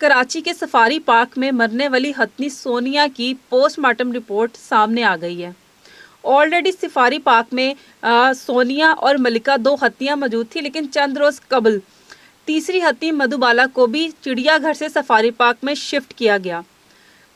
कराची के safari park में मरने वाली हथनी सोनिया की पोस्टमार्टम रिपोर्ट सामने आ गई है। ऑलरेडी सफारी पार्क में सोनिया और मलिका दो हत्तियां मौजूद थी, लेकिन चंद रोज कबल तीसरी हत्ती मधुबाला को भी चिड़ियाघर से सफारी पार्क में शिफ्ट किया गया।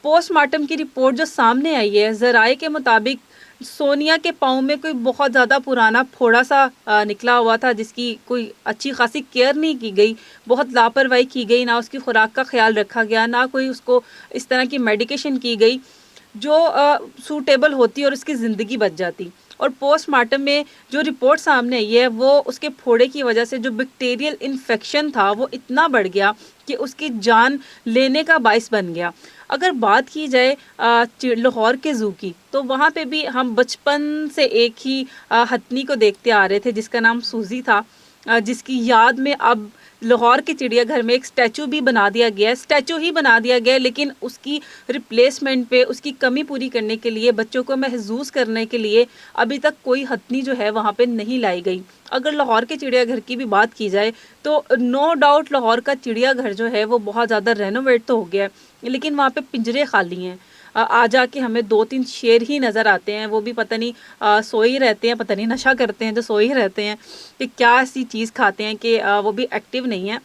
पोस्टमार्टम की रिपोर्ट जो सामने आई है, जराये के मुताबिक सोनिया के पाँव में कोई बहुत ज़्यादा पुराना फोड़ा सा निकला हुआ था, जिसकी कोई अच्छी खासी केयर नहीं की गई, बहुत लापरवाही की गई, ना उसकी खुराक का ख्याल रखा गया, ना कोई उसको इस तरह की मेडिकेशन की गई जो सूटेबल होती और उसकी ज़िंदगी बच जाती। और पोस्टमार्टम में जो रिपोर्ट सामने आई है, वो उसके फोड़े की वजह से जो बैक्टीरियल इन्फेक्शन था वो इतना बढ़ गया कि उसकी जान लेने का बाइस बन गया। अगर बात की जाए लाहौर के ज़ू की, तो वहाँ पे भी हम बचपन से एक ही हथनी को देखते आ रहे थे जिसका नाम सूजी था, जिसकी याद में अब लाहौर के चिड़ियाघर में एक स्टैचू भी बना दिया गया है। स्टैचू ही बना दिया गया है, लेकिन उसकी रिप्लेसमेंट पे उसकी कमी पूरी करने के लिए, बच्चों को महसूस करने के लिए अभी तक कोई हथनी जो है वहाँ पे नहीं लाई गई। अगर लाहौर के चिड़ियाघर की भी बात की जाए तो नो डाउट लाहौर का चिड़ियाघर जो है वो बहुत ज़्यादा रेनोवेट तो हो गया है, लेकिन वहाँ पे पिंजरे खाली हैं। आ जाके हमें 2-3 शेर ही नज़र आते हैं, वो भी पता नहीं सोए ही रहते हैं, पता नहीं नशा करते हैं जो सोए ही रहते हैं, कि क्या ऐसी चीज़ खाते हैं कि वो भी एक्टिव नहीं है।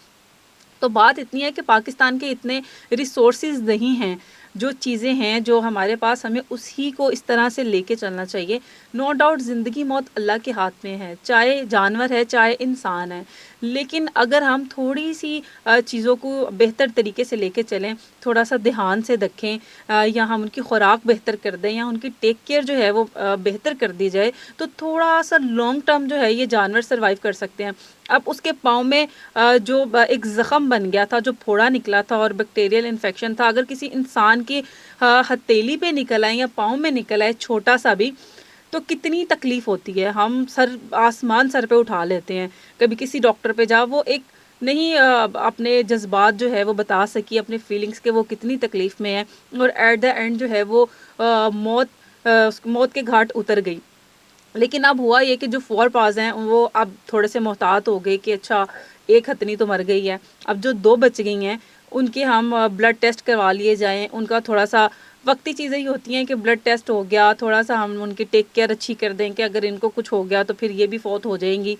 तो बात इतनी है कि पाकिस्तान के इतने रिसोर्सेज नहीं हैं, जो चीज़ें हैं जो हमारे पास, हमें उसी को इस तरह से लेके चलना चाहिए। नो डाउट ज़िंदगी मौत अल्लाह के हाथ में है, चाहे जानवर है चाहे इंसान है, लेकिन अगर हम थोड़ी सी चीज़ों को बेहतर तरीके से लेके चलें, थोड़ा सा ध्यान से रखें, या हम उनकी खुराक बेहतर कर दें या उनकी टेक केयर जो है वो बेहतर कर दी जाए, तो थोड़ा सा लॉन्ग टर्म जो है ये जानवर सर्वाइव कर सकते हैं। अब उसके पाँव में जो एक ज़ख़म बन गया था, जो फोड़ा निकला था और बैक्टीरियल इन्फेक्शन था, अगर किसी इंसान की हथेली पे निकल आए या पाँव में निकल आए छोटा सा भी, तो कितनी तकलीफ़ होती है। हम आसमान सर पे उठा लेते हैं। कभी किसी डॉक्टर पे जाओ, वो एक नहीं अपने जज़्बात जो है वो बता सकी, अपने फीलिंग्स के, वो कितनी तकलीफ़ में है, और एट द एंड जो है वो मौत के घाट उतर गई। लेकिन अब हुआ ये कि जो 4 पास हैं वो अब थोड़े से मोहतात हो गए कि अच्छा, एक हथनी तो मर गई है, अब जो 2 बच गई हैं उनके हम ब्लड टेस्ट करवा लिए जाएँ। उनका थोड़ा-सा वक़्ती चीज़ें ही होती हैं कि ब्लड टेस्ट हो गया, थोड़ा-सा हम उनकी टेक केयर अच्छी कर दें कि अगर इनको कुछ हो गया तो फिर ये भी फ़ौत हो जाएँगी।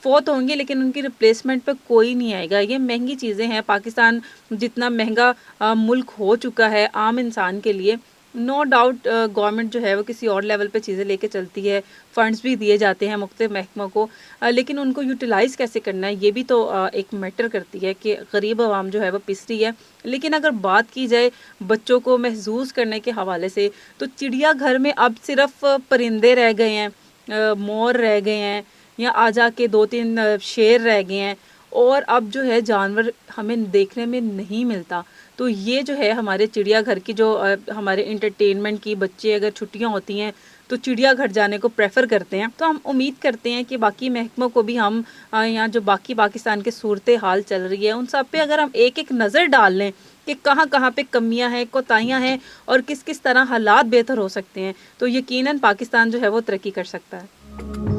फ़ौत होंगी, लेकिन उनकी रिप्लेसमेंट पे कोई नहीं आएगा। ये महँगी चीज़ें हैं। पाकिस्तान जितना महँगा मुल्क हो चुका है आम इंसान के लिए, नो डाउट गवर्नमेंट जो है वो किसी और लेवल पे चीज़ें लेके चलती है, फंड्स भी दिए जाते हैं मुख्तलिफ महकमों को, लेकिन उनको यूटिलाइज़ कैसे करना है ये भी तो एक मैटर करती है कि गरीब आवाम जो है वो पिस रही है। लेकिन अगर बात की जाए बच्चों को महसूस करने के हवाले से, तो चिड़ियाघर में अब सिर्फ परिंदे रह गए हैं, मोर रह गए हैं, या आ जाके 2-3 शेर रह गए हैं, और अब जो है जानवर हमें देखने में नहीं मिलता। तो ये जो है हमारे चिड़ियाघर की जो हमारे एंटरटेनमेंट की, बच्चे अगर छुट्टियां होती हैं तो चिड़ियाघर जाने को प्रेफर करते हैं। तो हम उम्मीद करते हैं कि बाकी महकमों को भी हम यहाँ जो बाकी पाकिस्तान के सूरत हाल चल रही है उन सब पे अगर हम एक एक नज़र डाल लें कि कहाँ कहाँ पे कमियां हैं, कोताहियां हैं, और किस किस तरह हालात बेहतर हो सकते हैं, तो यकीनन पाकिस्तान जो है वो तरक्की कर सकता है।